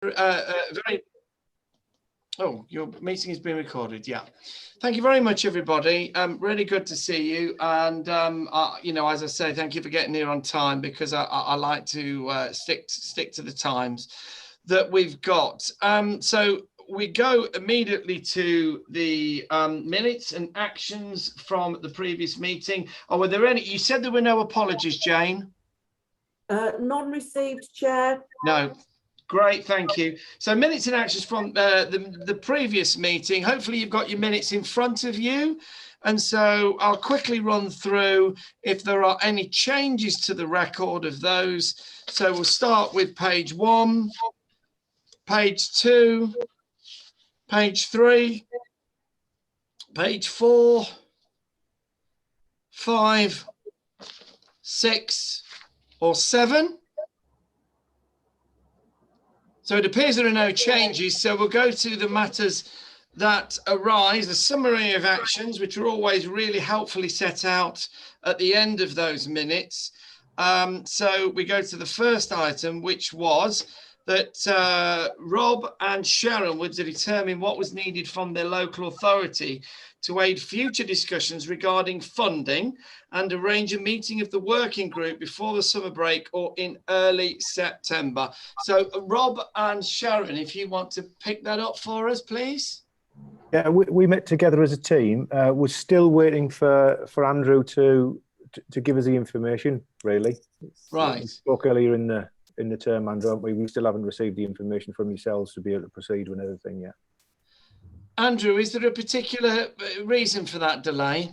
very. Oh, your meeting is being recorded. Yeah. Thank you very much, everybody. Really good to see you. And, you know, as I say, thank you for getting here on time, because I like to stick to the times that we've got. So we go immediately to the minutes and actions from the previous meeting. Oh, were there any? You said there were no apologies, Jane? None received, Chair. No. Great, thank you. So minutes and actions from the previous meeting. Hopefully you've got your minutes in front of you. And so I'll quickly run through if there are any changes to the record of those. So we'll start with page 1, page 2, page 3, page 4, 5, 6, or 7. So it appears there are no changes. So we'll go to the matters that arise, a summary of actions, which are always really helpfully set out at the end of those minutes. So we go to the first item, which was that Rob and Sharon were to determine what was needed from their local authority to aid future discussions regarding funding and arrange a meeting of the working group before the summer break or in early September. So Rob and Sharon, if you want to pick that up for us, please. Yeah, we met together as a team. We're still waiting for Andrew to give us the information, really. Right. We spoke earlier in the term, Andrew, aren't we? We still haven't received the information from yourselves to be able to proceed with everything yet. Andrew, is there a particular reason for that delay?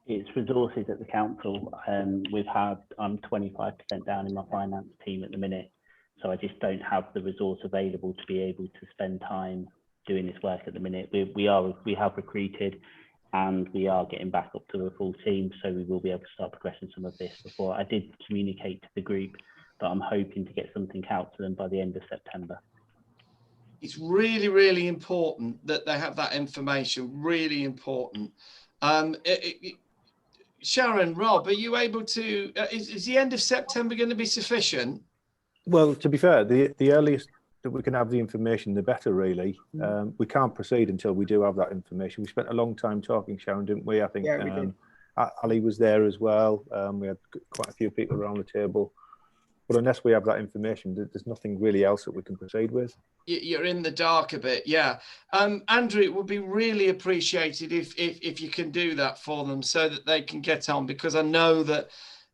It's resources at the council. I'm 25% down in my finance team at the minute, so I just don't have the resource available to be able to spend time doing this work at the minute. We have recruited, and we are getting back up to a full team, so we will be able to start progressing some of this before. I did communicate to the group, but I'm hoping to get something out to them by the end of September. It's really, really important that they have that information, really important. Sharon, Rob, are you able to, is the end of September going to be sufficient? Well, to be fair, the earliest that we can have the information, the better, really. We can't proceed until we do have that information. We spent a long time talking, Sharon, didn't we? I think Yeah, we did. Ali was there as well. We had quite a few people around the table. But unless we have that information, there's nothing really else that we can proceed with. You're in the dark a bit, yeah. Andrew, it would be really appreciated if you can do that for them so that they can get on, because I know that,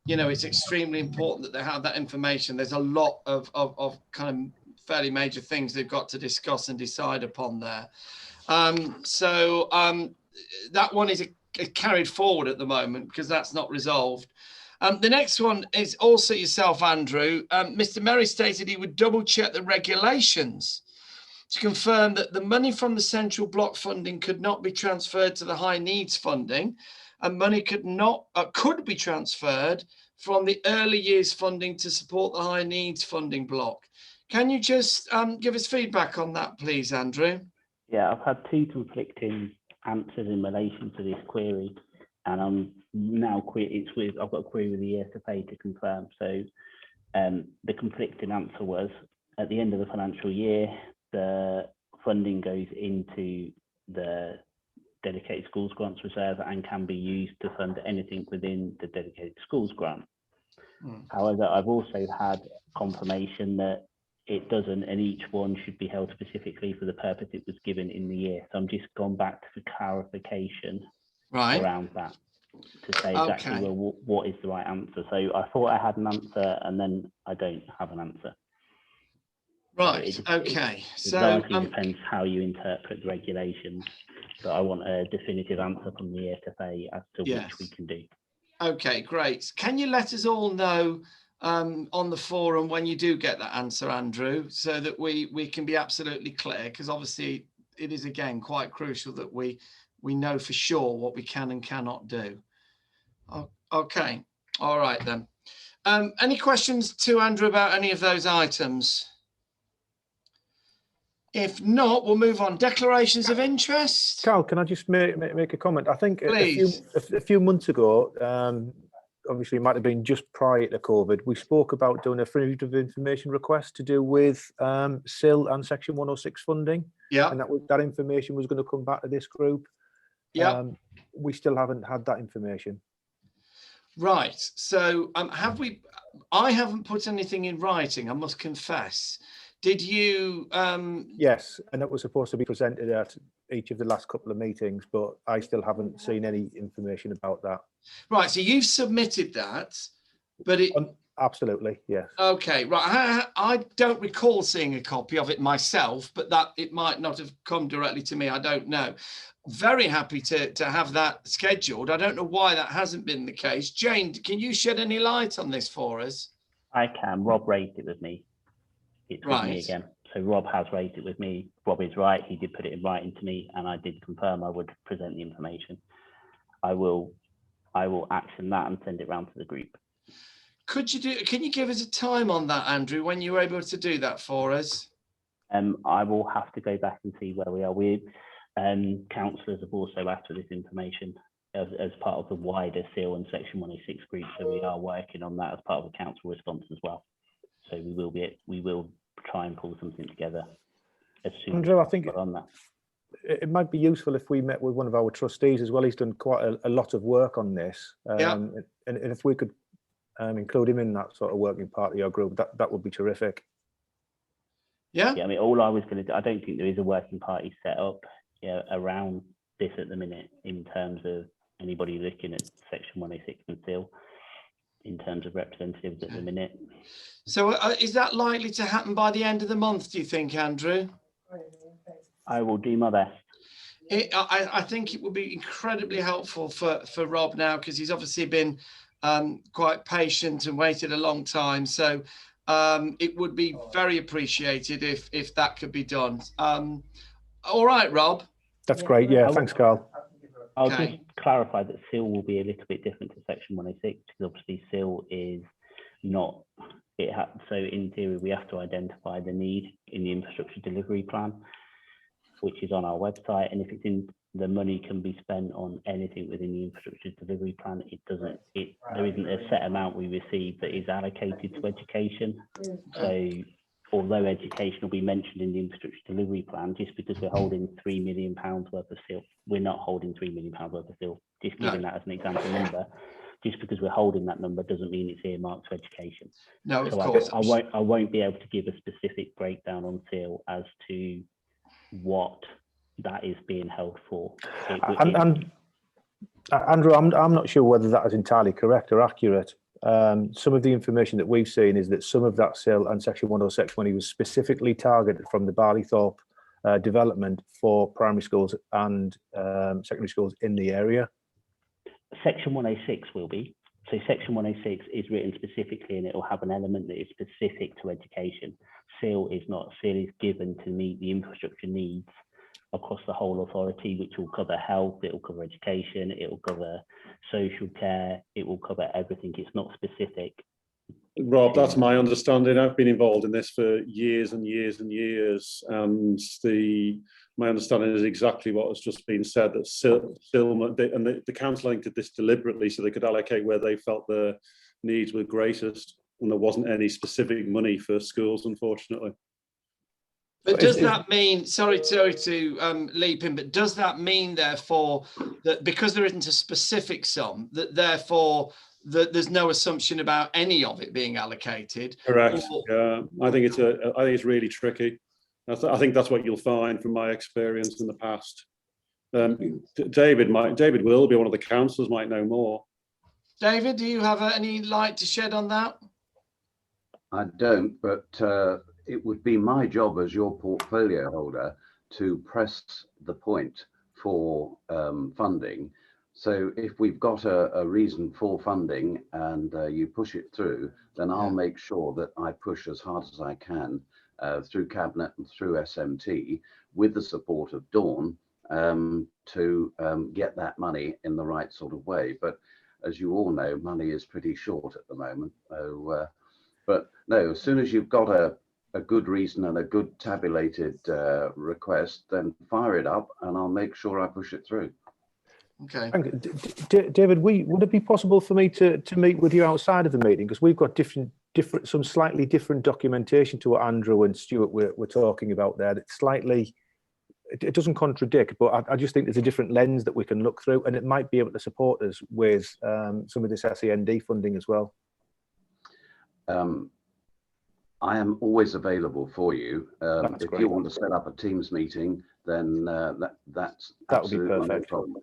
you know, it's extremely important that they have that information. There's a lot of kind of fairly major things they've got to discuss and decide upon there. So that one is carried forward at the moment because that's not resolved. The next one is also yourself, Andrew. Mr. Merry stated he would double check the regulations to confirm that the money from the central block funding could not be transferred to the high needs funding, and money could be transferred from the early years funding to support the high needs funding block. Can you just give us feedback on that, please, Andrew? Yeah, I've had 2 conflicting answers in relation to this query, and I'm now I've got a query with the ESFA to confirm. So the conflicting answer was, at the end of the financial year, the funding goes into the dedicated schools grants reserve and can be used to fund anything within the dedicated schools grant. However, I've also had confirmation that it doesn't, and each one should be held specifically for the purpose it was given in the year. So I'm just gone back to clarification around that to say exactly what is the right answer. So I thought I had an answer, and then I don't have an answer. Right. So okay. It largely depends how you interpret the regulations, but I want a definitive answer from the ESFA as to which we can do. Okay, great. Can you let us all know on the forum when you do get that answer, Andrew, so that we can be absolutely clear? Because obviously it is, again, quite crucial that we know for sure what we can and cannot do. Okay. All right, then. Any questions to Andrew about any of those items? If not, we'll move on. Declarations of interest. Carl, can I just make a comment? I think Please. a few months ago, obviously it might have been just prior to COVID, we spoke about doing a freedom of information request to do with SIL and Section 106 funding. Yeah. And that information was going to come back to this group. Yeah. We still haven't had that information. Right. So I haven't put anything in writing, I must confess. Did you? Yes, and it was supposed to be presented at each of the last couple of meetings, but I still haven't seen any information about that. Right. So you've submitted that, but it. Absolutely, yes. Okay, right. I don't recall seeing a copy of it myself, but that it might not have come directly to me. I don't know. Very happy to have that scheduled. I don't know why that hasn't been the case. Jane, can you shed any light on this for us? I can. Rob raised it with me. It's with me again. So Rob has raised it with me. Rob is right. He did put it in writing to me, and I did confirm I would present the information. I will action that and send it round to the group. Can you give us a time on that, Andrew, when you're able to do that for us? I will have to go back and see where we are. Councillors have also asked for this information as part of the wider SEAL and Section 106 group. So we are working on that as part of the council response as well. So we will try and pull something together as soon Andrew, as I think on that. It might be useful if we met with one of our trustees as well. He's done quite a lot of work on this. And if we could include him in that sort of working part of your group, that would be terrific. Yeah. I mean, all I was going to do, I don't think there is a working party set up around this at the minute in terms of anybody looking at Section 106 and SEAL in terms of representatives at the minute. So is that likely to happen by the end of the month, do you think, Andrew? I will do my best. I think it would be incredibly helpful for Rob now, because he's obviously been quite patient and waited a long time. So it would be very appreciated if that could be done. All right, Rob. That's great. Yeah, thanks, Carl. I'll just clarify that SEAL will be a little bit different to Section 106, because obviously SEAL is not, so in theory, we have to identify the need in the infrastructure delivery plan, which is on our website. And if it's in, the money can be spent on anything within the infrastructure delivery plan. There isn't a set amount we receive that is allocated to education. So although education will be mentioned in the infrastructure delivery plan, just because we're holding £3 million worth of SEAL, we're not holding £3 million worth of SEAL. Just giving that as an example number. Just because we're holding that number doesn't mean it's earmarked to education. No, so of course. I won't be able to give a specific breakdown on SEAL as to what that is being held for. And Andrew, I'm not sure whether that is entirely correct or accurate. Some of the information that we've seen is that some of that SIL and Section 106 money was specifically targeted from the Barleythorpe development for primary schools and secondary schools in the area. Section 106 will be. So Section 106 is written specifically, and it will have an element that is specific to education. SIL is not. SIL is given to meet the infrastructure needs across the whole authority, which will cover health, it will cover education, it will cover social care, it will cover everything. It's not specific. Rob, that's my understanding. I've been involved in this for years and years and years, and my understanding is exactly what has just been said, that SIL and the council, I think, did this deliberately so they could allocate where they felt the needs were greatest, and there wasn't any specific money for schools, unfortunately. But does that mean, sorry to leap in, but does that mean, therefore, that because there isn't a specific sum, that therefore there's no assumption about any of it being allocated? Correct. Yeah, I think it's really tricky. I think that's what you'll find from my experience in the past. David will be one of the councillors, might know more. David, do you have any light to shed on that? I don't, but it would be my job as your portfolio holder to press the point for funding. So if we've got a reason for funding and you push it through, then I'll make sure that I push as hard as I can through Cabinet and through SMT with the support of Dawn to get that money in the right sort of way. But as you all know, money is pretty short at the moment. So, but no, as soon as you've got a good reason and a good tabulated request, then fire it up and I'll make sure I push it through. Okay. David, would it be possible for me to meet with you outside of the meeting, because we've got some slightly different documentation to what Andrew and Stuart were talking about there. That slightly, it doesn't contradict, but I just think there's a different lens that we can look through, and it might be able to support us with some of this SEND funding as well. I am always available for you. If great. you want to set up a Teams meeting, then that would be perfect. No problem.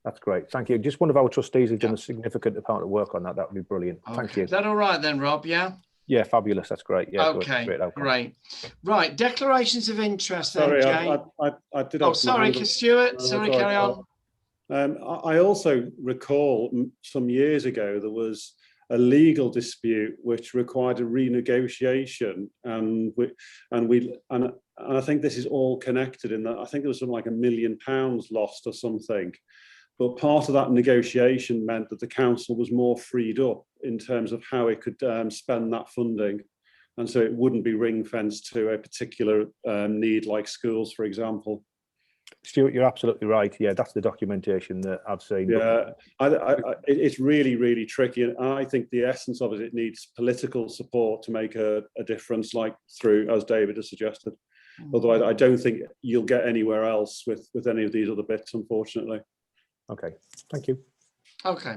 That's great. Thank you. Just one of our trustees has done a significant amount of work on that. That would be brilliant. Okay. Thank you. Is that all right then, Rob? Yeah. Yeah, fabulous. That's great. Yeah. Okay. Great. Right. Declarations of interest. Sorry, then, Jane. I did. Oh, sorry, Stuart. Sorry, carry on. I also recall some years ago there was a legal dispute which required a renegotiation, and I think this is all connected in that I think there was something like £1 million lost or something. But part of that negotiation meant that the council was more freed up in terms of how it could spend that funding. And so it wouldn't be ring fenced to a particular need like schools, for example. Stuart, you're absolutely right. Yeah, that's the documentation that I've seen. Yeah, it's really, really tricky. And I think the essence of it needs political support to make a difference, like through, as David has suggested. Although I don't think you'll get anywhere else with any of these other bits, unfortunately. Okay, thank you. Okay,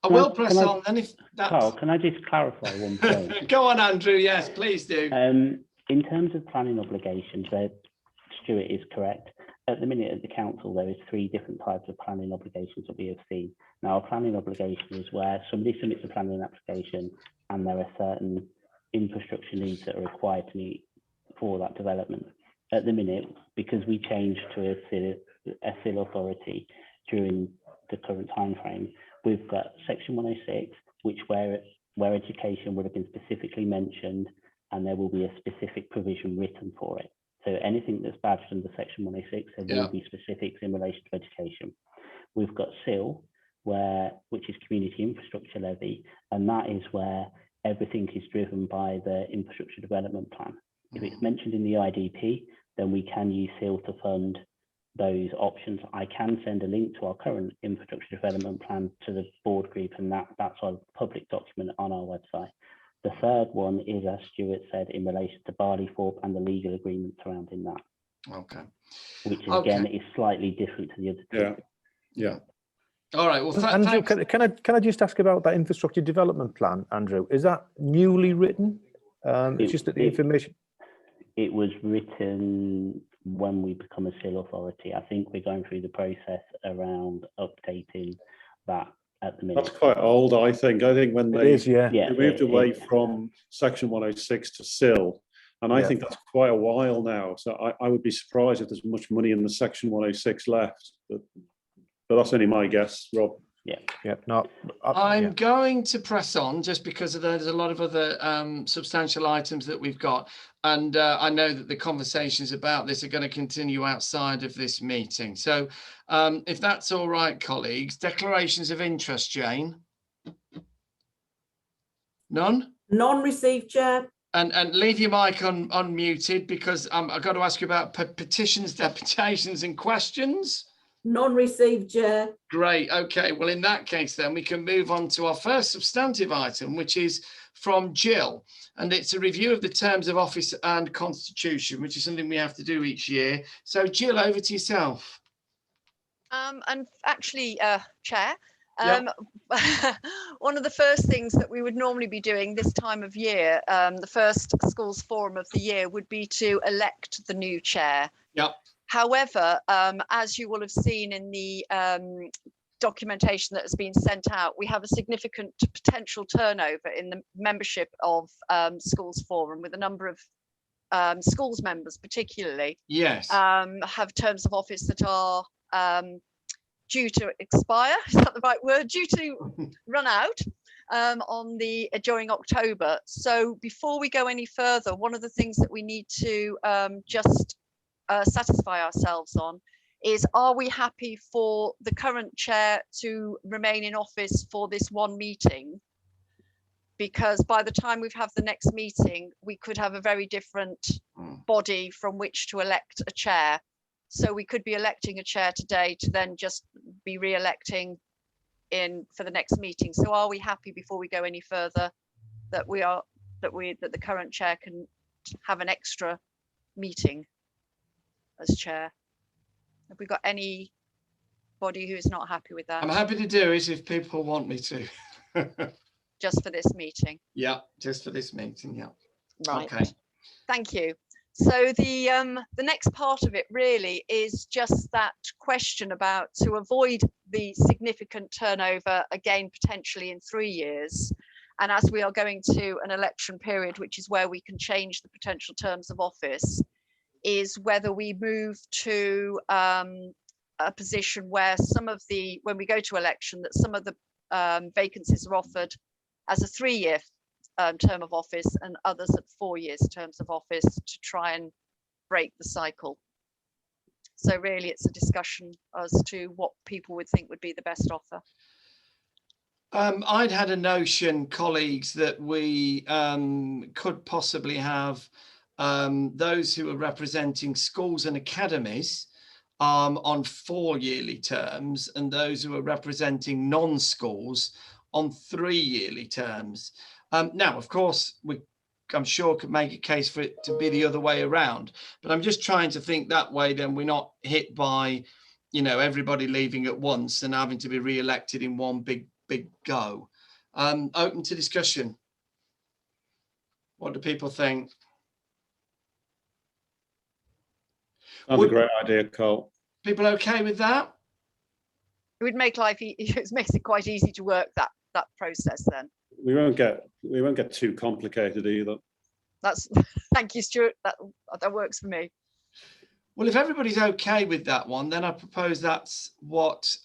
I will press on then if that's... Carl, can I just clarify one point? Go on, Andrew. Yes, please do. In terms of planning obligations, Stuart is correct. At the minute at the council, there is 3 different types of planning obligations that we have seen. Now, a planning obligation is where somebody submits a planning application and there are certain infrastructure needs that are required to meet for that development. At the minute, because we changed to a CIL authority during the current time frame, we've got Section 106, which where education would have been specifically mentioned, and there will be a specific provision written for it. So anything that's badged under Section 106, there will be specifics in relation to education. We've got CIL, which is Community Infrastructure Levy, and that is where everything is driven by the Infrastructure Development Plan. If it's mentioned in the IDP, then we can use CIL to fund those options. I can send a link to our current Infrastructure Development Plan to the board group, and that's a public document on our website. The third one is, as Stuart said, in relation to Barleythorpe and the legal agreement surrounding that. Okay. Which again is slightly different to the other two. Yeah. All right. Well, Andrew, can I just ask about that infrastructure development plan, Andrew? Is that newly written? It's just that the information. It was written when we become a CIL authority. I think we're going through the process around updating that. At the minute. That's quite old, I think. I think when they moved away from Section 106 to CIL, and I think that's quite a while now. So I would be surprised if there's much money in the Section 106 left. But that's only my guess, Rob. I'm going to press on just because there's a lot of other substantial items that we've got, and I know that the conversations about this are going to continue outside of this meeting. So if that's all right, colleagues, declarations of interest, Jane? None? None received, Chair. And leave your mic unmuted, because I've got to ask you about petitions, deputations and questions. None received, Chair. Great. Okay. Well, in that case, then we can move on to our first substantive item, which is from Jill. And it's a review of the terms of office and constitution, which is something we have to do each year. So, Jill, over to yourself. And actually, Chair, one of the first things that we would normally be doing this time of year, the first schools forum of the year, would be to elect the new chair. Yep. However, as you will have seen in the documentation that has been sent out, we have a significant potential turnover in the membership of schools forum, with a number of schools members particularly have terms of office that are due to expire. Is that the right word? Due to run out during October. So before we go any further, one of the things that we need to just satisfy ourselves on is, are we happy for the current chair to remain in office for this one meeting? Because by the time we have the next meeting, we could have a very different body from which to elect a chair. So we could be electing a chair today to then just be re-electing for the next meeting. So are we happy, before we go any further, that the current chair can have an extra meeting as chair? Have we got anybody who's not happy with that? I'm happy to do it if people want me to. Just for this meeting. Yeah, just for this meeting. Yeah. Right. Okay. Thank you. So the next part of it really is just that question about, to avoid the significant turnover again, potentially in 3 years. And as we are going to an election period, which is where we can change the potential terms of office, is whether we move to a position where when we go to election, that some of the vacancies are offered as a 3-year term of office and others at 4 years terms of office, to try and break the cycle. So really it's a discussion as to what people would think would be the best offer. I'd had a notion, colleagues, that we could possibly have those who are representing schools and academies on 4 yearly terms, and those who are representing non-schools on 3 yearly terms. Now, of course, I'm sure could make a case for it to be the other way around, but I'm just trying to think that way, then we're not hit by, everybody leaving at once and having to be re-elected in one big go. Open to discussion. What do people think? That's a great idea, Carl. People okay with that? It would make life, it makes it quite easy to work that process then. We won't get too complicated either. That's thank you, Stuart. That works for me. Well, if everybody's okay with that one, then I propose that's what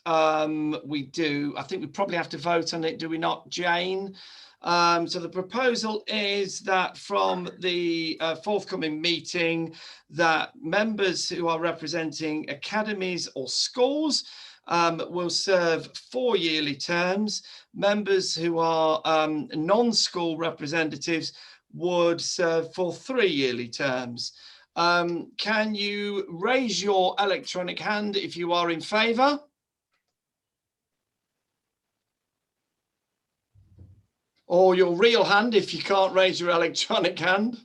we do. I think we probably have to vote on it, do we not, Jane? So the proposal is that from the forthcoming meeting, that members who are representing academies or schools will serve 4 yearly terms. Members who are non-school representatives would serve for 3 yearly terms. Can you raise your electronic hand if you are in favour? Or your real hand if you can't raise your electronic hand?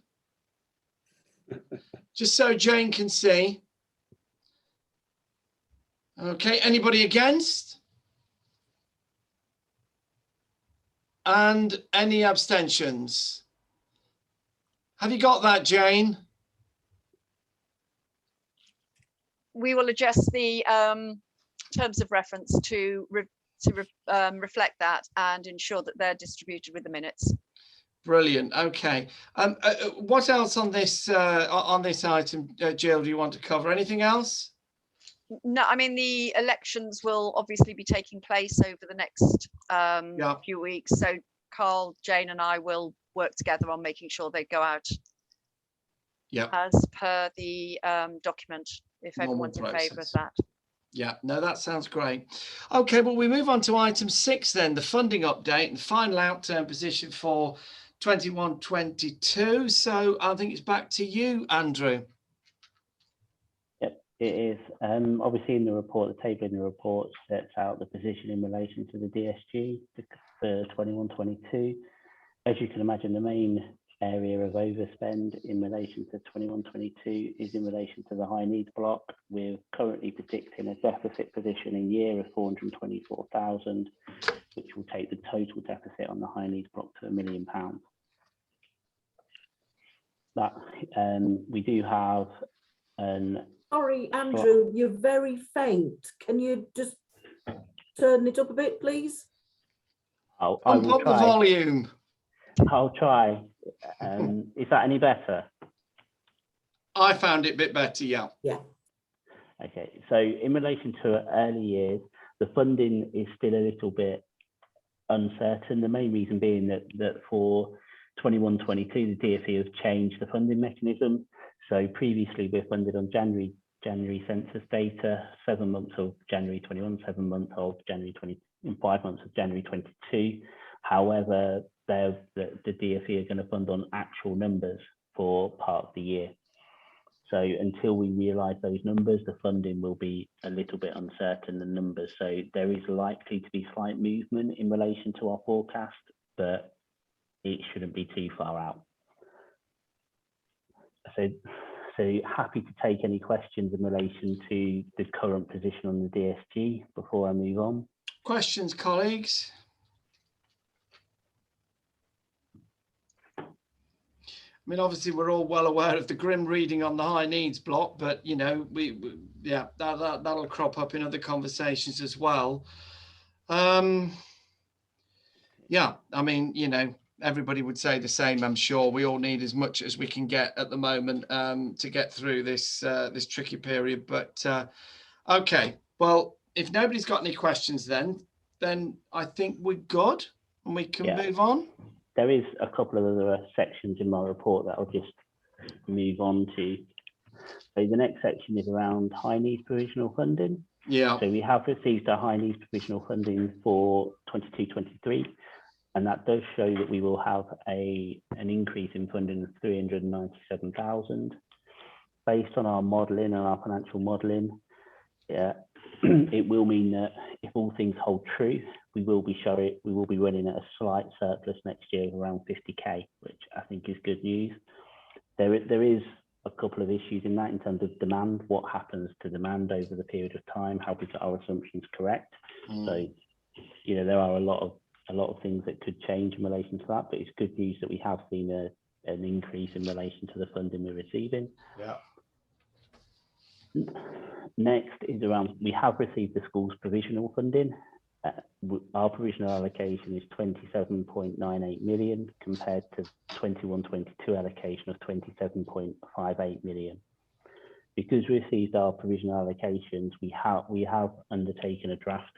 Just so Jane can see. Okay, anybody against? And any abstentions? Have you got that, Jane? We will adjust the terms of reference to reflect that and ensure that they're distributed with the minutes. Brilliant. Okay. What else on this item, Jill, do you want to cover? Anything else? No, I mean, the elections will obviously be taking place over the next few weeks. So Carl, Jane and I will work together on making sure they go out as per the document, if everyone's in favour of that. Yeah, no, that sounds great. Okay, well, we move on to item 6 then, the funding update and final outturn position for 21-22. So I think it's back to you, Andrew. Yep, it is. Obviously in the report, the table in the report sets out the position in relation to the DSG for 21-22. As you can imagine, the main area of overspend in relation to 21-22 is in relation to the high needs block. We're currently predicting a deficit position in year of 424,000, which will take the total deficit on the high needs block to £1 million. That we do have an. Sorry, Andrew, you're very faint. Can you just turn it up a bit, please? I will pump the volume. I'll try. Is that any better? I found it a bit better, yeah. Yeah. Okay, so in relation to early years, the funding is still a little bit uncertain. The main reason being that for 21-22, the DfE has changed the funding mechanism. So previously we're funded on January census data, 7 months of January 21, 7 months of January 20, and 5 months of January 22. However, the DfE are going to fund on actual numbers for part of the year. So until we realise those numbers, the funding will be a little bit uncertain, the numbers. So there is likely to be slight movement in relation to our forecast, but it shouldn't be too far out. So happy to take any questions in relation to the current position on the DSG before I move on. Questions, colleagues? I mean, obviously, we're all well aware of the grim reading on the high needs block, but you know, yeah, that'll crop up in other conversations as well. Yeah, I mean, you know, everybody would say the same. I'm sure we all need as much as we can get at the moment to get through this this tricky period. But okay, well, if nobody's got any questions, then I think we're good and we can move on. There is a couple of other sections in my report that I'll just move on to. So the next section is around high needs provisional funding. Yeah. So we have received our high needs provisional funding for 22-23, and that does show that we will have an increase in funding of 397,000. Based on our modelling and our financial modelling, it will mean that if all things hold true, we will be running at a slight surplus next year of around 50k, which I think is good news. There is a couple of issues in that in terms of demand. What happens to demand over the period of time? How we get our assumptions correct? So, you know, there are a lot of things that could change in relation to that, but it's good news that we have seen an increase in relation to the funding we're receiving. Yeah. Next is around, we have received the school's provisional funding. Our provisional allocation is 27.98 million compared to 21-22 allocation of 27.58 million. Because we received our provisional allocations, we have undertaken a draft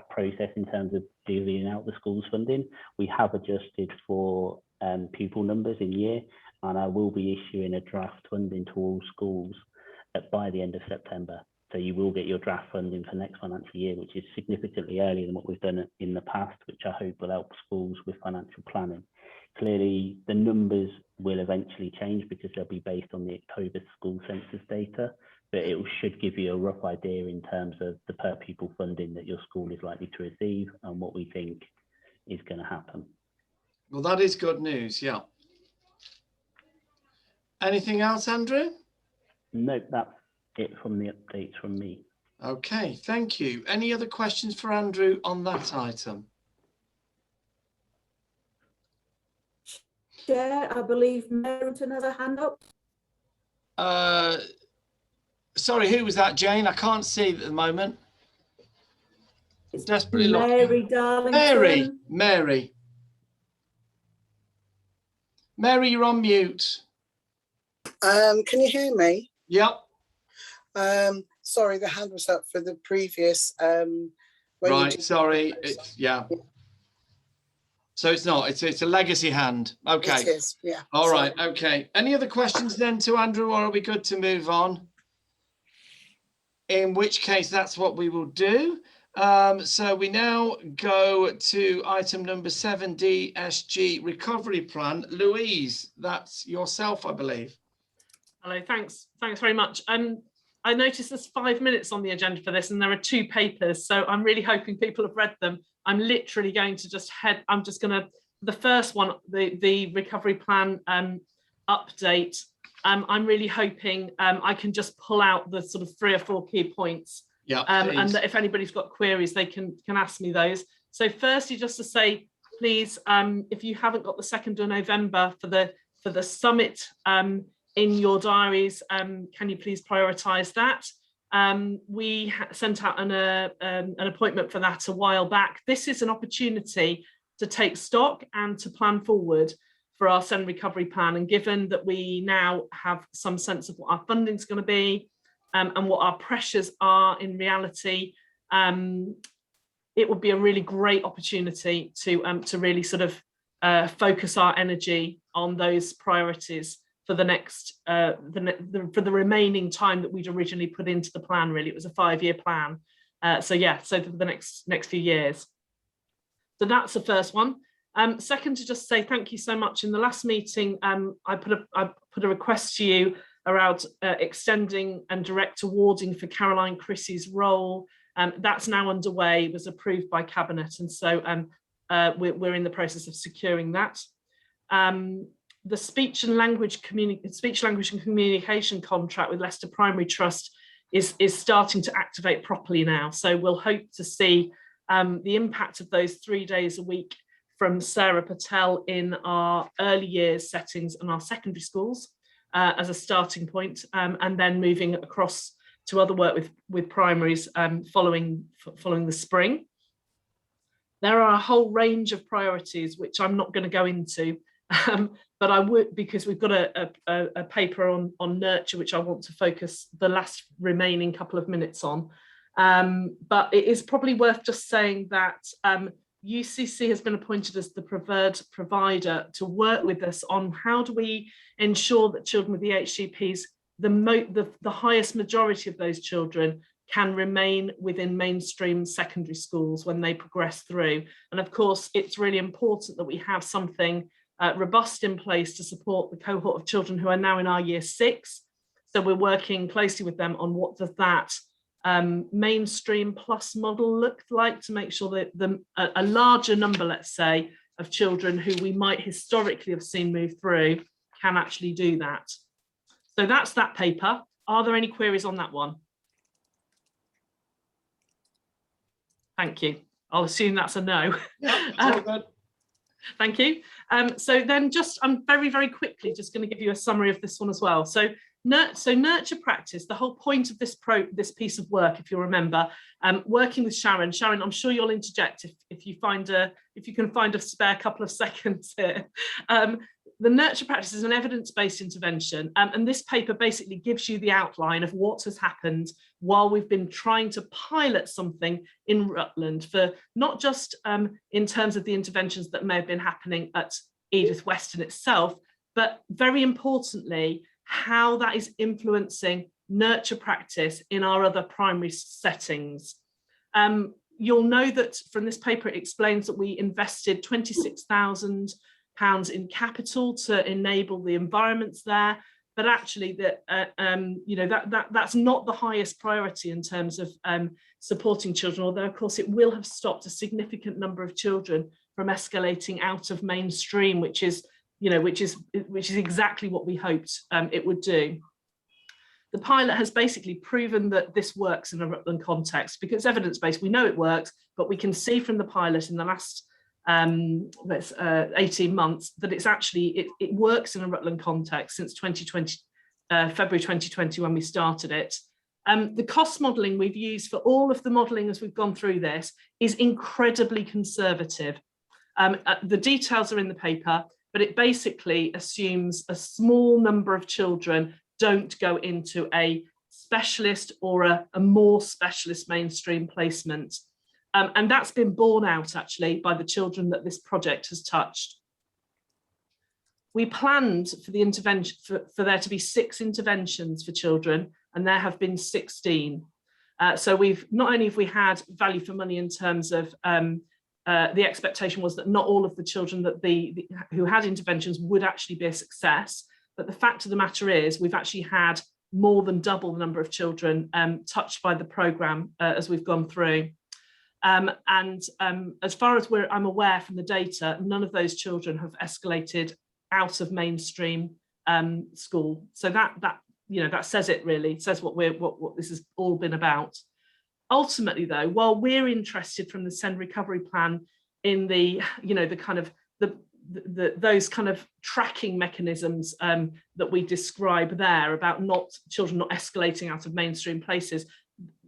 process in terms of dealing out the school's funding. We have adjusted for pupil numbers in year, and I will be issuing a draft funding to all schools by the end of September. So you will get your draft funding for next financial year, which is significantly earlier than what we've done in the past, which I hope will help schools with financial planning. Clearly, the numbers will eventually change because they'll be based on the October school census data, but it should give you a rough idea in terms of the per pupil funding that your school is likely to receive and what we think is going to happen. Well, that is good news, yeah. Anything else, Andrew? No, that's it from the updates from me. Okay, thank you. Any other questions for Andrew on that item? Chair, I believe Merrington has a hand up. Sorry, who was that, Jane? I can't see at the moment. It's Desperately Mary looking. Darlington. Mary, you're on mute. Can you hear me? Yep. Sorry, the hand was up for the previous. Right, sorry. It's so it's not. It's a legacy hand. Okay. It is, yeah. All right. Okay. Any other questions then to Andrew, or are we good to move on? In which case, that's what we will do. So we now go to item number 7, DSG recovery plan. Louise, that's yourself, I believe. Hello, thanks very much. I noticed there's 5 minutes on the agenda for this, and there are 2 papers, so I'm really hoping people have read them. I'm literally going to the first one, the recovery plan update. I'm really hoping I can just pull out the sort of 3 or 4 key points. Yeah. And that if anybody's got queries, they can ask me those. So firstly, just to say, please, if you haven't got the 2nd of November for the summit in your diaries, can you please prioritise that? We sent out an appointment for that a while back. This is an opportunity to take stock and to plan forward for our SEND recovery plan. And given that we now have some sense of what our funding is going to be and what our pressures are in reality, it would be a really great opportunity to really sort of focus our energy on those priorities for the next for the remaining time that we'd originally put into the plan. Really, it was a 5-year plan. So for the next few years. So that's the first one. Second, to just say thank you so much. In the last meeting, I put a request to you around extending and direct awarding for Caroline Chrissy's role. That's now underway. It was approved by Cabinet, and so we're in the process of securing that. The speech language and communication contract with Leicester Primary Trust is starting to activate properly now. So we'll hope to see the impact of those 3 days a week from Sarah Patel in our early years settings and our secondary schools as a starting point, and then moving across to other work with primaries following the spring. There are a whole range of priorities which I'm not going to go into, but I would, because we've got a paper on nurture which I want to focus the last remaining couple of minutes on. But it is probably worth just saying that UCC has been appointed as the preferred provider to work with us on how do we ensure that children with EHCPs, the highest majority of those children, can remain within mainstream secondary schools when they progress through. And of course, it's really important that we have something robust in place to support the cohort of children who are now in our year 6. So we're working closely with them on what does that mainstream plus model look like to make sure that a larger number, let's say, of children who we might historically have seen move through can actually do that. So that's that paper. Are there any queries on that one? Thank you. I'll assume that's a no. Yeah, all good. Thank you. So then I'm very, very quickly just going to give you a summary of this one as well. So nurture practice, the whole point of this piece of work, if you'll remember, working with Sharon. Sharon, I'm sure you'll interject if you can find a spare couple of seconds here. The nurture practice is an evidence-based intervention, and this paper basically gives you the outline of what has happened while we've been trying to pilot something in Rutland, for not just in terms of the interventions that may have been happening at Edith Weston itself, but very importantly, how that is influencing nurture practice in our other primary settings. You'll know that from this paper, it explains that we invested £26,000 in capital to enable the environments there, but actually that's not the highest priority in terms of supporting children, although of course it will have stopped a significant number of children from escalating out of mainstream, which is exactly what we hoped it would do. The pilot has basically proven that this works in a Rutland context because it's evidence-based. We know it works, but we can see from the pilot in the last 18 months that it's actually it works in a Rutland context since 2020, February 2020, when we started it. The cost modelling we've used for all of the modelling as we've gone through this is incredibly conservative. The details are in the paper, but it basically assumes a small number of children don't go into a specialist or a more specialist mainstream placement. And that's been borne out actually by the children that this project has touched. We planned for the intervention for there to be 6 interventions for children, and there have been 16. So we've not only have we had value for money in terms of the expectation was that not all of the children that who had interventions would actually be a success, but the fact of the matter is we've actually had more than double the number of children touched by the programme as we've gone through. As far as I'm aware from the data, none of those children have escalated out of mainstream school. So that says it really. It says what this has all been about. Ultimately, though, while we're interested from the SEND recovery plan in those kind of tracking mechanisms that we describe there about children not escalating out of mainstream places,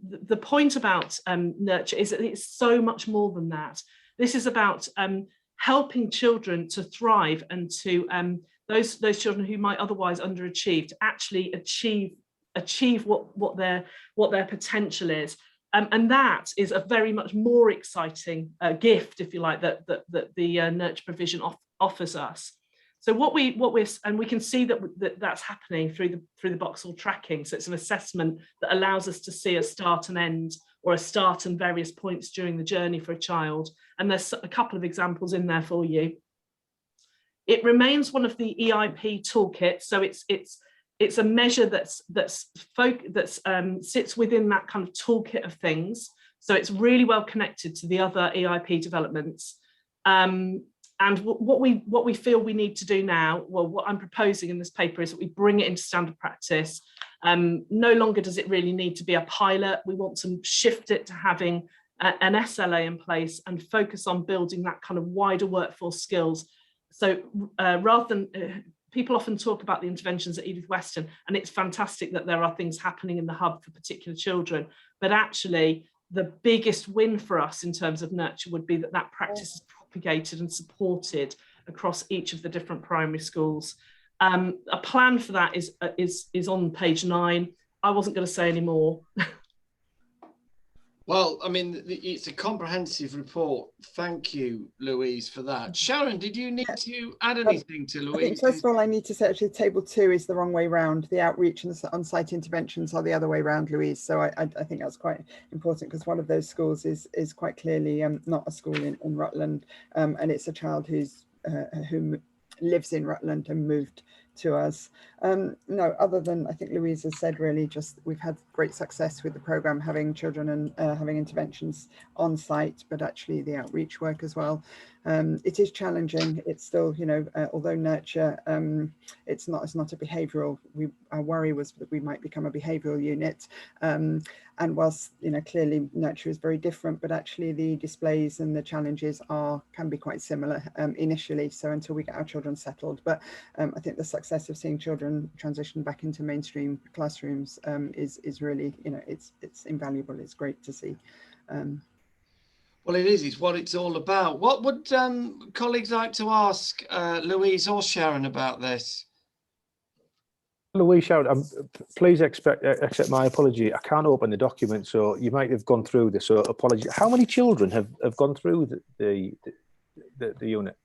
the point about nurture is that it's so much more than that. This is about helping children to thrive and to those children who might otherwise underachieve to actually achieve what their potential is. And that is a very much more exciting gift, if you like, that the nurture provision offers us. So we can see that's happening through the Boxall tracking. So it's an assessment that allows us to see a start and end or a start and various points during the journey for a child. And there's a couple of examples in there for you. It remains one of the EIP toolkits, so it's a measure that sits within that kind of toolkit of things. So it's really well connected to the other EIP developments. And what we feel we need to do now, well, what I'm proposing in this paper is that we bring it into standard practice. No longer does it really need to be a pilot. We want to shift it to having an SLA in place and focus on building that kind of wider workforce skills. So rather than, people often talk about the interventions at Edith Weston, and it's fantastic that there are things happening in the hub for particular children, but actually the biggest win for us in terms of nurture would be that that practice is propagated and supported across each of the different primary schools. A plan for that is on page 9. I wasn't going to say any more. Well, I mean, it's a comprehensive report. Thank you, Louise, for that. Sharon, did you need to add anything to Louise? I think first of all, I need to say actually table 2 is the wrong way round. The outreach and the on-site interventions are the other way round, Louise. So I think that's quite important, because one of those schools is quite clearly not a school in Rutland, and it's a child who lives in Rutland and moved to us. No, other than I think Louise has said, really just we've had great success with the programme, having children and having interventions on site, but actually the outreach work as well. It is challenging. It's still, you know, although nurture, it's not a behavioural. Our worry was that we might become a behavioural unit. And whilst, you know, clearly nurture is very different, but actually the displays and the challenges can be quite similar initially. So until we get our children settled, but I think the success of seeing children transition back into mainstream classrooms is really, you know, it's invaluable. It's great to see. Well, it is. It's what it's all about. What would colleagues like to ask Louise or Sharon about this? Louise, Sharon, please accept my apology. I can't open the document, so you might have gone through this. So apology. How many children have gone through the unit?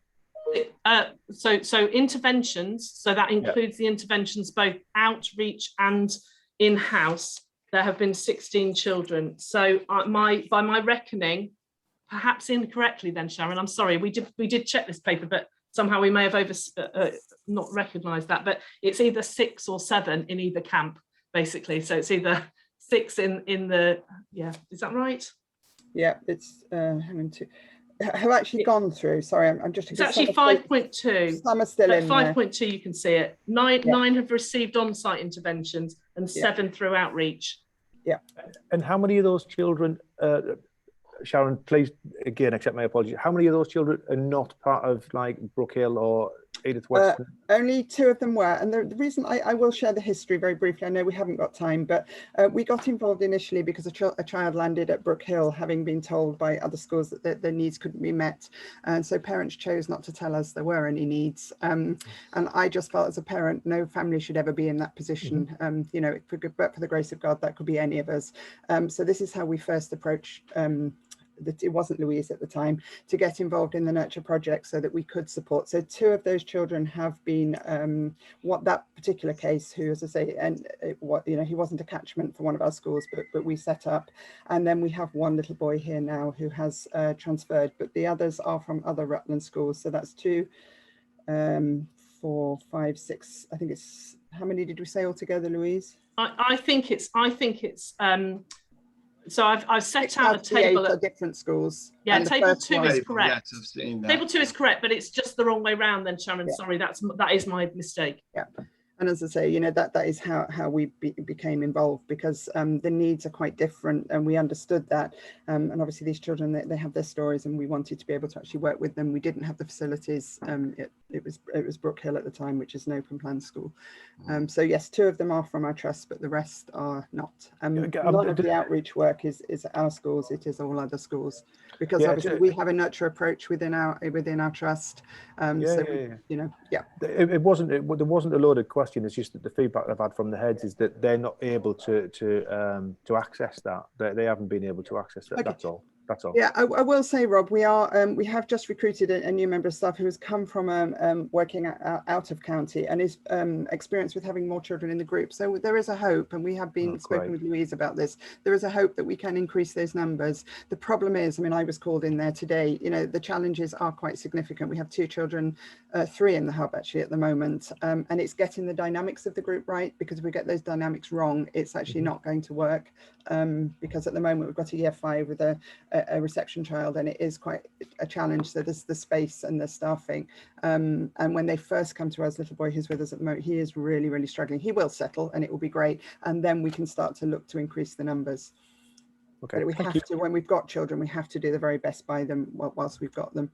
So interventions. So that includes the interventions both outreach and in-house. There have been 16 children. So by my reckoning, perhaps incorrectly then, Sharon, I'm sorry, we did check this paper, but somehow we may have not recognised that, but it's either 6 or 7 in either camp, basically. So it's either 6 in the, yeah, is that right? Yeah, it's, hang on, 2. Have actually gone through, sorry, I'm just... It's actually 5.2. Some are still in 5.2, you can see it. 9 have received on-site interventions and 7 through outreach. Yeah. And how many of those children, Sharon, please, again, accept my apology. How many of those children are not part of like Brookhill or Edith Weston? Only 2 of them were. And the reason I will share the history very briefly. I know we haven't got time, but we got involved initially because a child landed at Brookhill, having been told by other schools that their needs couldn't be met. And so parents chose not to tell us there were any needs. And I just felt as a parent, no family should ever be in that position. You know, but for the grace of God, that could be any of us. So this is how we first approached it wasn't Louise at the time, to get involved in the Nurture project so that we could support. So 2 of those children have been, that particular case, who, as I say, and you know, he wasn't a catchment for one of our schools, but we set up. And then we have 1 little boy here now who has transferred, but the others are from other Rutland schools. So that's 2, 4, 5, 6. I think it's, how many did we say altogether, Louise? I think it's so I've set out a table of different schools. Yeah, table 2 is correct. Yes, I've seen that. Table 2 is correct, but it's just the wrong way round then, Sharon. Yeah. Sorry, that is my mistake. Yeah. And as I say, you know, that is how we became involved, because the needs are quite different, and we understood that. And obviously these children, they have their stories, and we wanted to be able to actually work with them. We didn't have the facilities. It was Brookhill at the time, which is an open plan school. So yes, 2 of them are from our trust, but the rest are not. None of the outreach work is our schools. It is all other schools, because obviously we have a nurture approach within our trust. You know, there wasn't a loaded question. It's just that the feedback I've had from the heads is that they're not able to access that. They haven't been able to access that. Okay. That's all. That's all. Yeah, I will say, Rob, we have just recruited a new member of staff who has come from working out of county and is experienced with having more children in the group. So there is a hope, and we have been spoken with Louise about this. There is a hope that we can increase those numbers. The problem is, I mean, I was called in there today. You know, the challenges are quite significant. We have 2 children, 3 in the hub actually at the moment, and it's getting the dynamics of the group right, because if we get those dynamics wrong, it's actually not going to work. Because at the moment we've got a year 5 with a reception child, and it is quite a challenge. So there's the space and the staffing, and when they first come to us, little boy who's with us at the moment, he is really struggling. He will settle and it will be great, and then we can start to look to increase the numbers. Okay, but we have to, when we've got children, we have to do the very best by them whilst we've got them.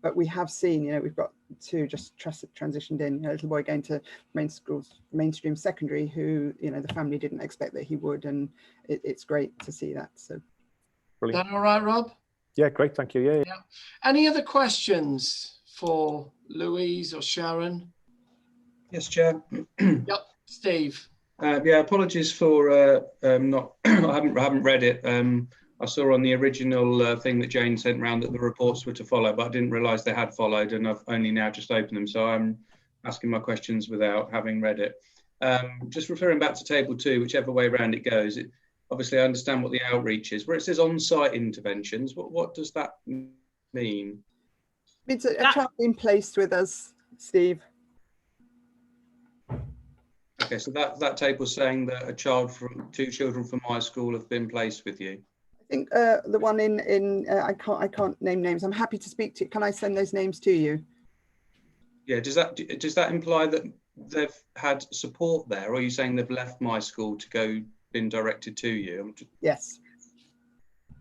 But we have seen, you know, we've got 2 just transitioned in, a little boy going to mainstream secondary, who, you know, the family didn't expect that he would, and it's great to see that. So brilliant. Is that all right, Rob? Yeah, great, thank you. Yeah. Any other questions for Louise or Sharon? Yes, Chair. Yep, Steve. Yeah, apologies for not. I haven't read it. I saw on the original thing that Jane sent round that the reports were to follow, but I didn't realise they had followed, and I've only now just opened them, so I'm asking my questions without having read it. Just referring back to table 2, whichever way around it goes, obviously I understand what the outreach is. Where it says on-site interventions, what does that mean? It's a child being placed with us, Steve. Okay, so that table's saying that 2 children from my school have been placed with you. I think the one in I can't name names. I'm happy to speak to you. Can I send those names to you? Yeah, does that imply that they've had support there, or are you saying they've left my school to go been directed to you? Yes.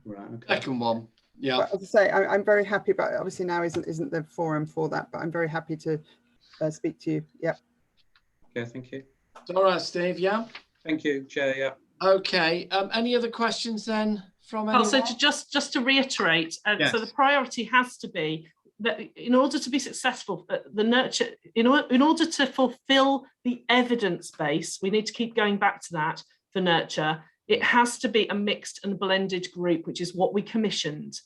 Right. Okay. Second one. Yeah. But as I say, I'm very happy, but obviously now isn't the forum for that. But I'm very happy to speak to you. Yep. Okay. Thank you. All right, Steve. Yeah. Thank you, Chair. Yeah. Okay. Any other questions then from anyone? So just to reiterate, Yes. so the priority has to be that in order to be successful, the nurture, in order to fulfil the evidence base, we need to keep going back to that for nurture. It has to be a mixed and blended group, which is what we commissioned.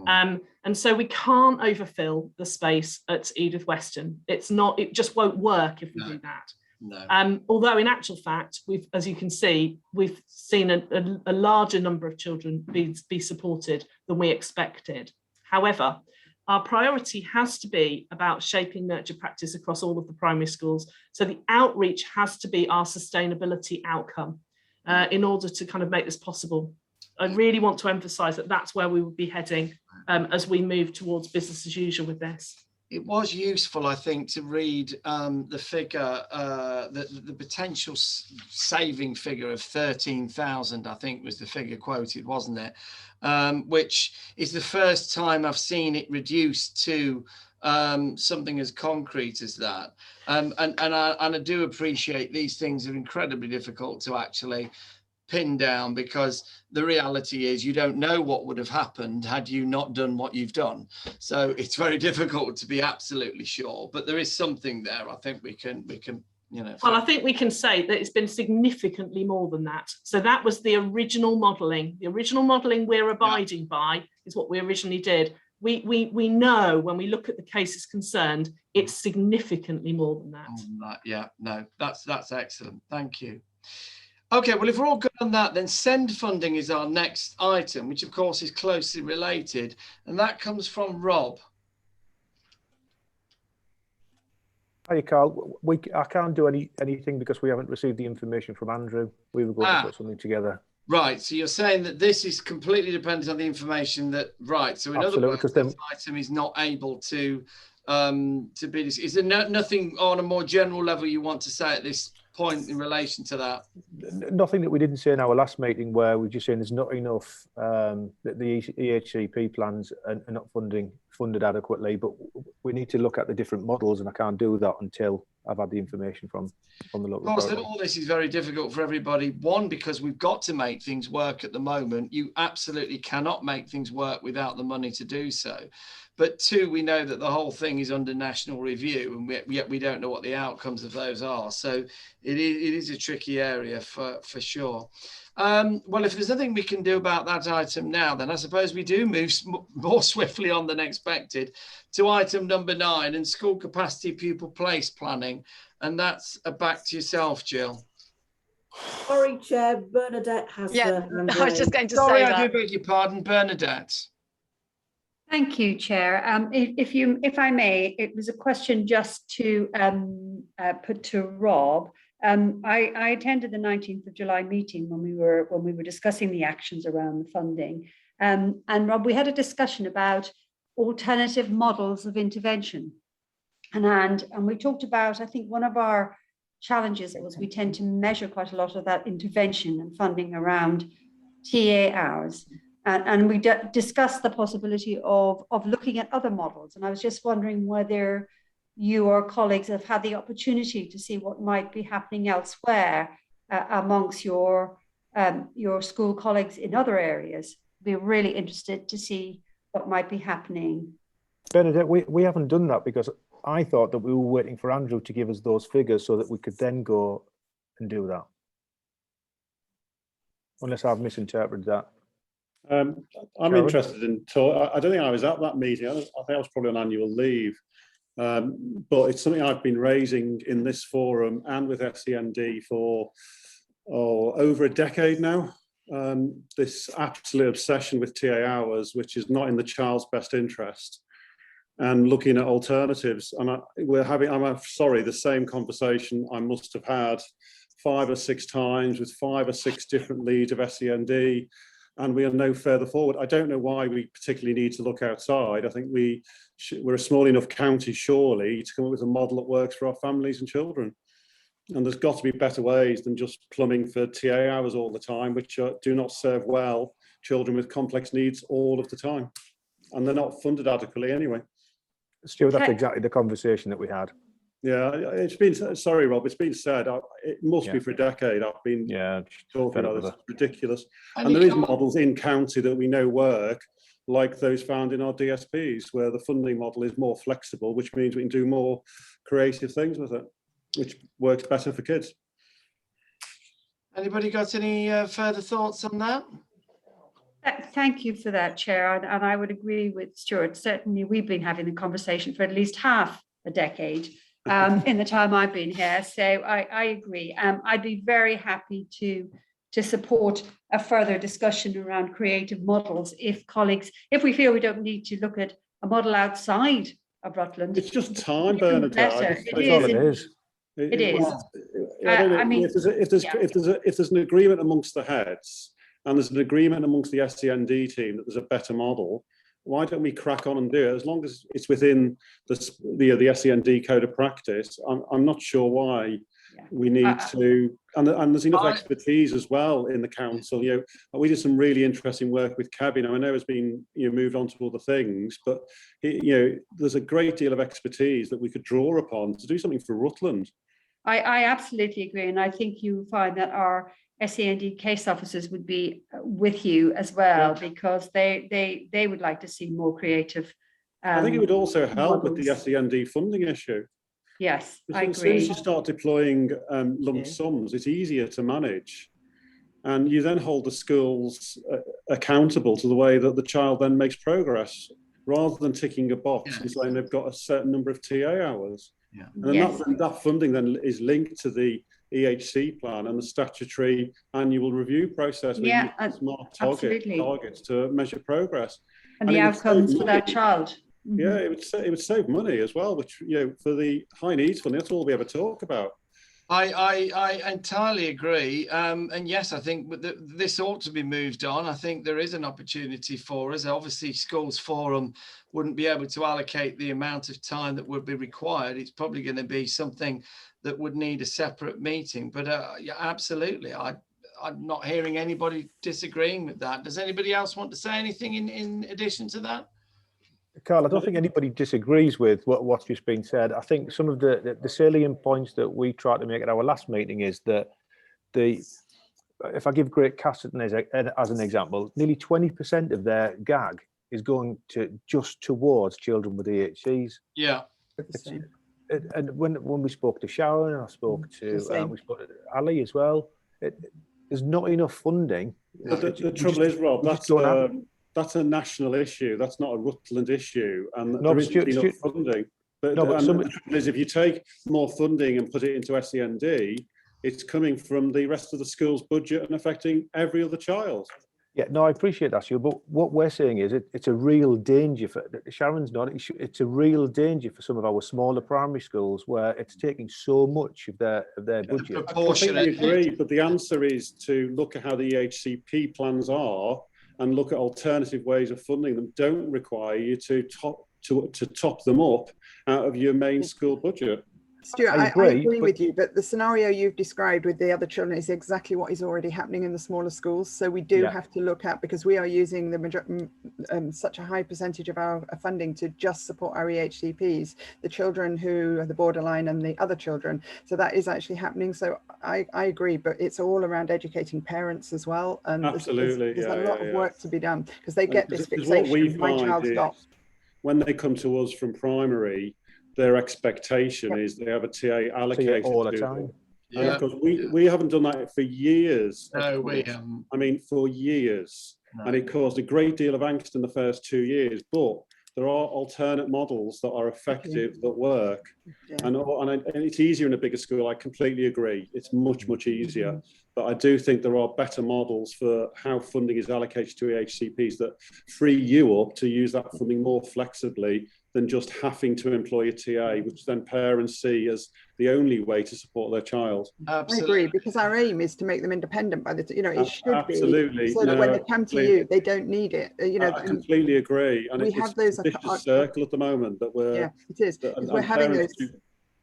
And so we can't overfill the space at Edith Weston. It just won't work if we do that. No. Although in actual fact, as you can see, we've seen a larger number of children be supported than we expected. However, our priority has to be about shaping nurture practice across all of the primary schools. So the outreach has to be our sustainability outcome in order to kind of make this possible. I really want to emphasise that that's where we would be heading as we move towards business as usual with this. It was useful, I think, to read the figure, the potential saving figure of 13,000, I think was the figure quoted, wasn't it? Which is the first time I've seen it reduced to something as concrete as that. And I do appreciate these things are incredibly difficult to actually pin down, because the reality is you don't know what would have happened had you not done what you've done. So it's very difficult to be absolutely sure, but there is something there. I think we can, you know. Well, I think we can say that it's been significantly more than that. So that was the original modelling. The original modelling we're abiding by is what we originally did. We know when we look at the cases concerned, it's significantly more than that. Yeah, no, that's excellent. Thank you. Okay, well, if we're all good on that, then send funding is our next item, which of course is closely related, and that comes from Rob. Hi, Carl. I can't do anything because we haven't received the information from Andrew. We were going to put something together. Right, so you're saying that this is completely dependent on the information that, right, so in other words, this item is not able to be, is there nothing on a more general level you want to say at this point in relation to that? Nothing that we didn't say in our last meeting, where we're just saying there's not enough, that the EHCP plans are not funded adequately, but we need to look at the different models, and I can't do that until I've had the information from the local authority. Of course, all this is very difficult for everybody. One, because we've got to make things work at the moment. You absolutely cannot make things work without the money to do so. But two, we know that the whole thing is under national review, and yet we don't know what the outcomes of those are. So it is a tricky area for sure. Well, if there's nothing we can do about that item now, then I suppose we do move more swiftly on than expected to item number 9 and school capacity pupil place planning. And that's back to yourself, Jill. Sorry, Chair, Bernadette has Yeah, her hand I was just raised. going to Sorry, say I that. do beg your pardon, Bernadette. Thank you, Chair. If I may, it was a question just to put to Rob. I attended the 19th of July meeting when we were discussing the actions around the funding. And Rob, we had a discussion about alternative models of intervention. And we talked about, I think one of our challenges was we tend to measure quite a lot of that intervention and funding around TA hours. And we discussed the possibility of looking at other models. And I was just wondering whether you or colleagues have had the opportunity to see what might be happening elsewhere amongst your school colleagues in other areas. We're really interested to see what might be happening. Bernadette, we haven't done that because I thought that we were waiting for Andrew to give us those figures so that we could then go and do that. Unless I've misinterpreted that. I'm Sharon? interested in talk. I don't think I was at that meeting. I think I was probably on annual leave. But it's something I've been raising in this forum and with SEND for over a decade now. This absolute obsession with TA hours, which is not in the child's best interest, and looking at alternatives. And I'm sorry, the same conversation I must have had 5 or 6 times with 5 or 6 different leads of SEND. And we are no further forward. I don't know why we particularly need to look outside. I think we're a small enough county, surely, to come up with a model that works for our families and children. And there's got to be better ways than just plumbing for TA hours all the time, which do not serve well children with complex needs all of the time. And they're not funded adequately anyway. Stuart, that's exactly the conversation that we had. Yeah, it's been, sorry, Rob, it's been said, it must be for a decade. I've been talking about this, it's ridiculous. And there is models in county that we know work, like those found in our DSPs, where the funding model is more flexible, which means we can do more creative things with it, which works better for kids. Anybody got any further thoughts on that? Thank you for that, Chair. And I would agree with Stuart. Certainly, we've been having the conversation for at least half a decade. In the time I've been here. So I agree. I'd be very happy to support a further discussion around creative models if we feel we don't need to look at a model outside of Rutland. It's just time, Bernadette. It is. I mean, if there's an agreement amongst the heads and there's an agreement amongst the SEND team that there's a better model, why don't we crack on and do it? As long as it's within the SEND code of practice, I'm not sure why we need to. And there's enough expertise as well in the council. You know, we did some really interesting work with Kevin. I know it's been moved on to other things, but there's a great deal of expertise that we could draw upon to do something for Rutland. I absolutely agree, and I think you find that our SEND case officers would be with you as well, because they would like to see more creative. I think it would also help with the SEND funding issue. Yes, I agree. As soon as you start deploying lump sums, it's easier to manage, and you then hold the schools accountable to the way that the child then makes progress, rather than ticking a box and saying they've got a certain number of TA hours. Yeah. And then that funding then is linked to the EHC plan and the statutory annual review process where you smart targets to measure progress and the outcomes for that child. Mm-hmm. Yeah, it would save money as well, which for the high needs funding, that's all we ever talk about. I entirely agree, and yes, I think this ought to be moved on. I think there is an opportunity for us. Obviously, Schools Forum wouldn't be able to allocate the amount of time that would be required. It's probably going to be something that would need a separate meeting. But yeah, absolutely, I'm not hearing anybody disagreeing with that. Does anybody else want to say anything in addition to that? Carl, I don't think anybody disagrees with what's just been said. I think some of the salient points that we tried to make at our last meeting is that if I give Great Caston as an example, nearly 20% of their GAG is going just towards children with EHCs. Yeah. And when we spoke to Sharon, and I spoke to Ali as well, there's not enough funding. But the trouble is, Rob, that's a national issue. That's not a Rutland issue, and there isn't enough funding. But the trouble is, if you take more funding and put it into SEND, it's coming from the rest of the school's budget and affecting every other child. Yeah, no, I appreciate that, Stu, but what we're saying is it's a real danger for, Sharon's not, it's a real danger for some of our smaller primary schools where it's taking so much of their budget. I completely agree, but the answer is to look at how the EHCP plans are and look at alternative ways of funding them. Don't require you to top them up out of your main school budget. Stuart, I agree with you, but the scenario you've described with the other children is exactly what is already happening in the smaller schools. So we do have to look at, because we are using the such a high percentage of our funding to just support our EHCPs, the children who are the borderline and the other children. So that is actually happening. So I agree, but it's all around educating parents as well. And absolutely, there's a lot of work to be done, because they get this fixation. My child's got. When they come to us from primary, their expectation is they have a TA allocated all the to time. them. Yeah. Because we haven't done that for years. No, we haven't. I mean, for years. No. And it caused a great deal of angst in the first 2 years. But there are alternate models that are effective, that work. Yeah. And it's easier in a bigger school. I completely agree. It's much, much easier. But I do think there are better models for how funding is allocated to EHCPs that free you up to use that funding more flexibly than just having to employ a TA, which then parents see as the only way to support their child. Absolutely. I agree, because our aim is to make them independent by the, it should absolutely be, so that when they come to you, they don't need it. I completely agree. And we have those a vicious circle at the moment that we're... Yeah, it is. We're having those...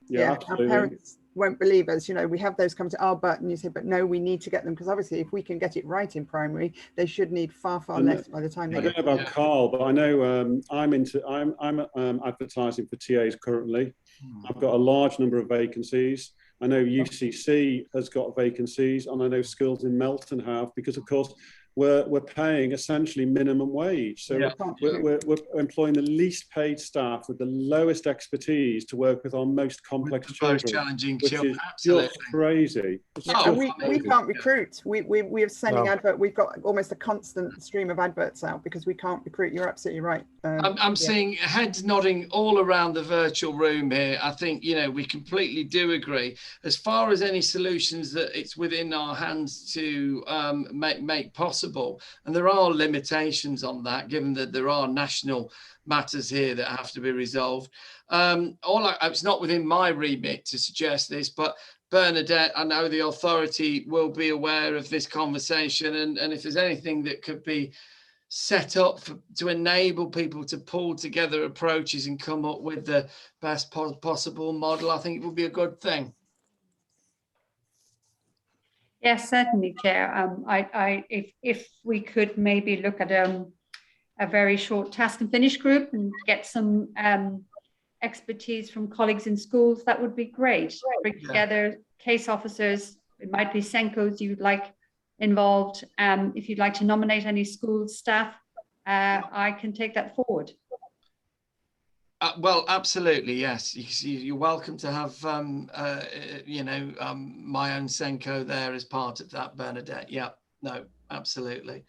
Yeah, our parents won't believe us. We have those come to our but, and you say, but no, we need to get them, because obviously if we can get it right in primary, they should need far less by the time they I don't know about Carl, but I know I'm advertising for TAs currently. I've got a large number of vacancies. I know UCC has got vacancies, and I know schools in Melton have, because of course we're paying essentially minimum wage. So we're employing the least paid staff with the lowest expertise to work with our most complex children. Most challenging which children. Is absolutely. Just crazy. We can't recruit. We are sending advert. We've got almost a constant stream of adverts out because we can't recruit. You're absolutely right. I'm seeing heads nodding all around the virtual room here. I think, we completely do agree. As far as any solutions that it's within our hands to make possible, and there are limitations on that, given that there are national matters here that have to be resolved. It's not within my remit to suggest this, but Bernadette, I know the authority will be aware of this conversation, and if there's anything that could be set up to enable people to pull together approaches and come up with the best possible model, I think it would be a good thing. Yes, certainly, Chair. If we could maybe look at a very short task and finish group and get some expertise from colleagues in schools, that would be great. Bring together case officers. It might be Senkos you'd like involved. If you'd like to nominate any school staff, I can take that forward. Well, absolutely, yes. You're welcome to have, my own Senko there as part of that, Bernadette. Yeah, no, absolutely.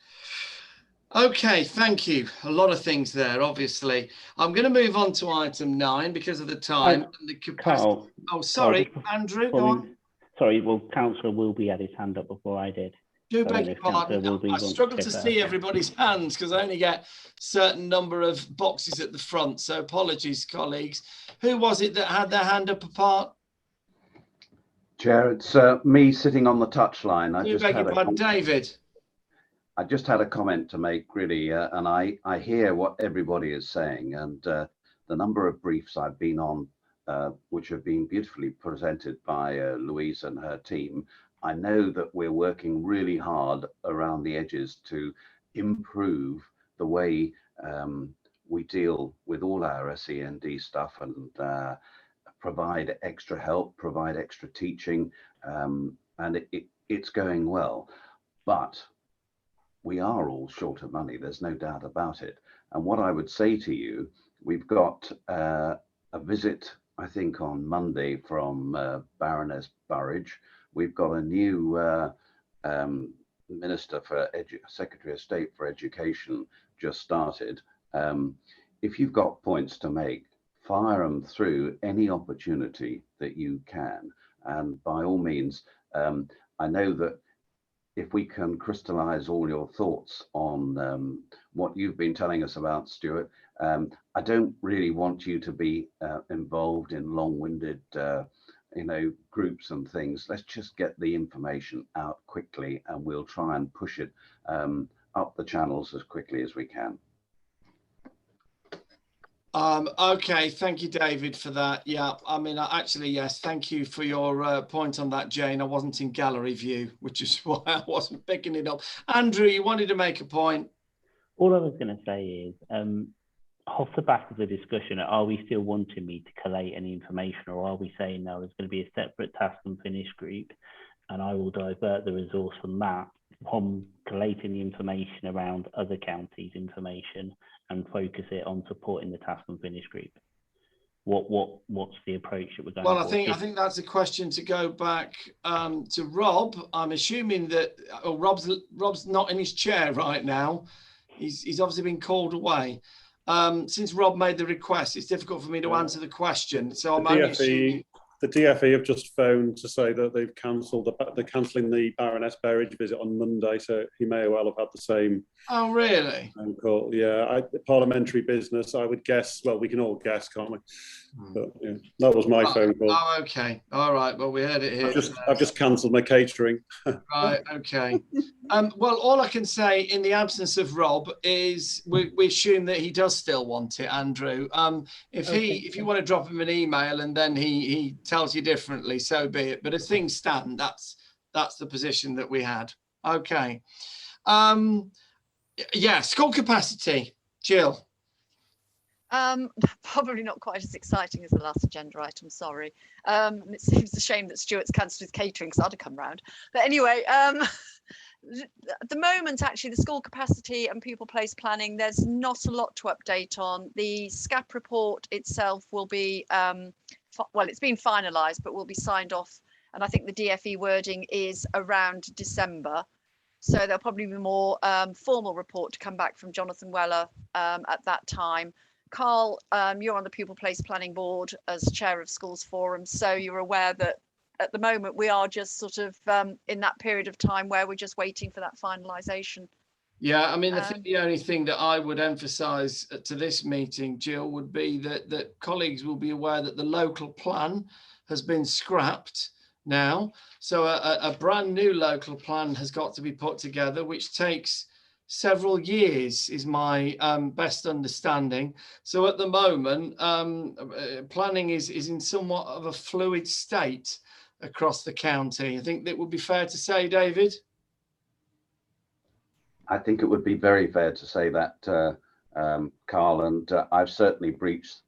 Okay, thank you. A lot of things there, obviously. I'm going to move on to item 9 because of the time. And the capacity. Carl, oh, sorry, Andrew, go on. Sorry, well, Councillor Wilby had his hand up before I did. Do beg your pardon. I struggle to see everybody's hands because I only get a certain number of boxes at the front. So apologies, colleagues. Who was it that had their hand up apart? Chair, it's me sitting on the touchline. Do beg your pardon, David. I just had a comment to make, really, and I hear what everybody is saying, and the number of briefs I've been on, which have been beautifully presented by Louise and her team. I know that we're working really hard around the edges to improve the way we deal with all our SEND stuff and provide extra help, provide extra teaching, and it's going well. But we are all short of money, there's no doubt about it. And what I would say to you, we've got a visit, I think, on Monday from Baroness Burridge. We've got a new Minister for Secretary of State for Education just started. If you've got points to make, fire them through any opportunity that you can. And by all means, I know that if we can crystallize all your thoughts on what you've been telling us about, Stuart, I don't really want you to be involved in long-winded groups and things. Let's just get the information out quickly, and we'll try and push it up the channels as quickly as we can. Okay, thank you, David, for that. Yeah, I mean, actually, yes, thank you for your point on that, Jane. I wasn't in gallery view, which is why I wasn't picking it up. Andrew, you wanted to make a point. All I was going to say is, off the back of the discussion, are we still wanting me to collate any information, or are we saying no, there's going to be a separate task and finish group, and I will divert the resource from that, from collating the information around other counties' information, and focus it on supporting the task and finish group? What's the approach that we're going? Well, I think that's a question to go back to Rob. I'm assuming that Rob's not in his chair right now. He's obviously been called away. Since Rob made the request, it's difficult for me to answer the question. So I'm only assuming. The DFE have just phoned to say that they're cancelling the Baroness Berridge visit on Monday, so he may well have had the same. Oh, really? Call. Yeah, parliamentary business, I would guess. Well, we can all guess, can't we? But, yeah, that was my phone call. Oh, okay. All right. Well, we heard it here. I've just cancelled my catering. Right. Okay. Well, all I can say in the absence of Rob is we assume that he does still want it, Andrew. If you want to drop him an email and then he tells you differently, so be it. But as things stand, that's the position that we had. Okay. Yeah, school capacity, Jill. Probably not quite as exciting as the last agenda item, sorry. It seems a shame that Stuart's cancelled his catering because I'd have come round. But anyway, at the moment, actually, the school capacity and pupil place planning, there's not a lot to update on. The SCAP report itself will be, well, it's been finalised, but will be signed off. And I think the DFE wording is around December. So there'll probably be more formal report to come back from Jonathan Weller at that time. Carl, you're on the Pupil Place Planning Board as chair of Schools Forum, so you're aware that at the moment we are just sort of in that period of time where we're just waiting for that finalisation. Yeah, I mean, I think the only thing that I would emphasise to this meeting, Jill, would be that colleagues will be aware that the local plan has been scrapped now. So a brand new local plan has got to be put together, which takes several years, is my best understanding. So at the moment, planning is in somewhat of a fluid state across the county. I think that would be fair to say, David. I think it would be very fair to say that, Carl, and I've certainly briefed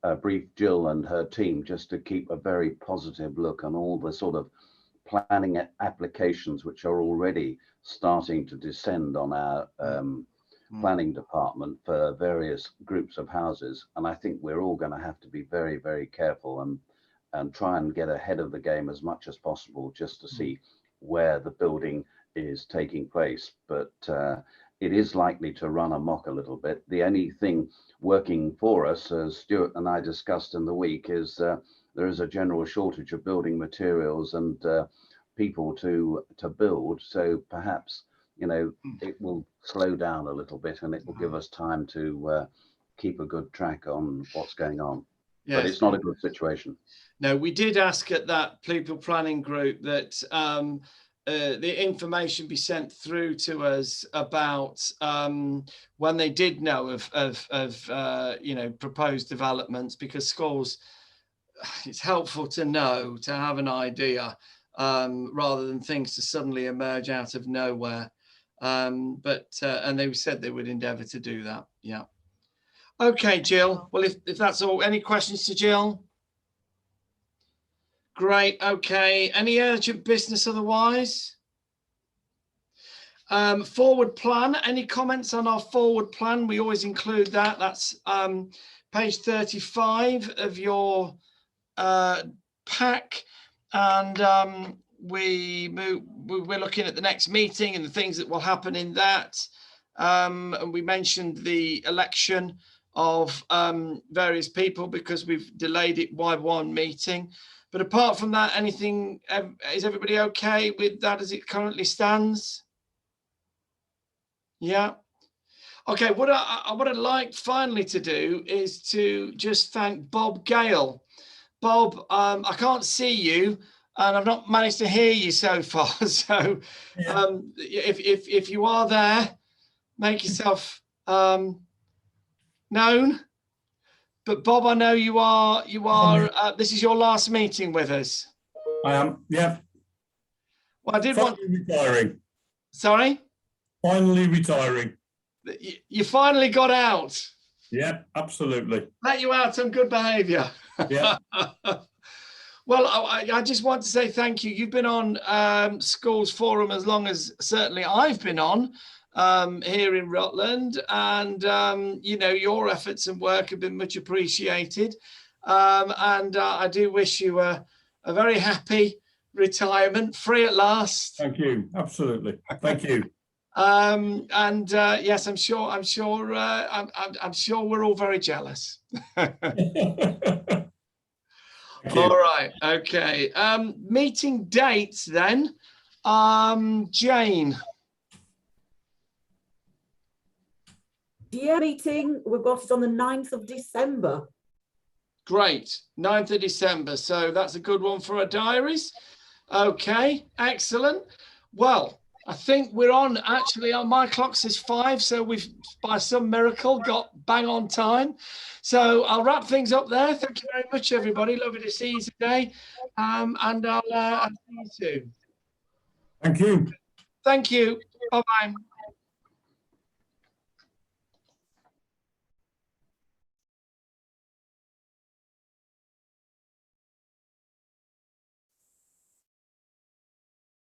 Jill and her team just to keep a very positive look on all the sort of planning applications which are already starting to descend on our planning department for various groups of houses. And I think we're all going to have to be very, very careful and try and get ahead of the game as much as possible just to see where the building is taking place. But it is likely to run amok a little bit. The only thing working for us, as Stuart and I discussed in the week, is there is a general shortage of building materials and people to build. So perhaps, it will slow down a little bit and it will give us time to keep a good track on what's going on. Yes. But it's not a good situation. No, we did ask at that people planning group that the information be sent through to us about when they did know of proposed developments, because schools, it's helpful to know, to have an idea rather than things to suddenly emerge out of nowhere. And they said they would endeavour to do that. Yeah. Okay, Jill. Well, if that's all, any questions to Jill? Great. Okay. Any urgent business otherwise? Forward plan. Any comments on our forward plan? We always include that. That's page 35 of your pack. And we're looking at the next meeting and the things that will happen in that. And we mentioned the election of various people because we've delayed it by one meeting. But apart from that, anything, is everybody okay with that as it currently stands? Yeah. Okay, what I'd like finally to do is to just thank Bob Gale. Bob, I can't see you and I've not managed to hear you so far. So if you are there, make yourself known. But Bob, I know you are, this is your last meeting with us. I am, yeah. Well, I did want... retiring. Sorry? Finally retiring. You finally got out. Yeah, absolutely. Let you out on good behaviour. Yeah. Well, I just want to say thank you. You've been on Schools Forum as long as certainly I've been on here in Rutland, and you know, your efforts and work have been much appreciated. And I do wish you a very happy retirement, free at last. Thank you. Absolutely. Thank you. And yes, I'm sure we're all very jealous. All right, okay. Meeting dates then. Jane. Yeah, meeting, we've got it on the 9th of December. Great, 9th of December. So that's a good one for our diaries. Okay, excellent. Well, I think we're on, actually, on my clock says 5, so we've, by some miracle, got bang on time. So I'll wrap things up there. Thank you very much, everybody. Lovely to see you today. And I'll see you soon. Thank you. Thank you. Bye-bye.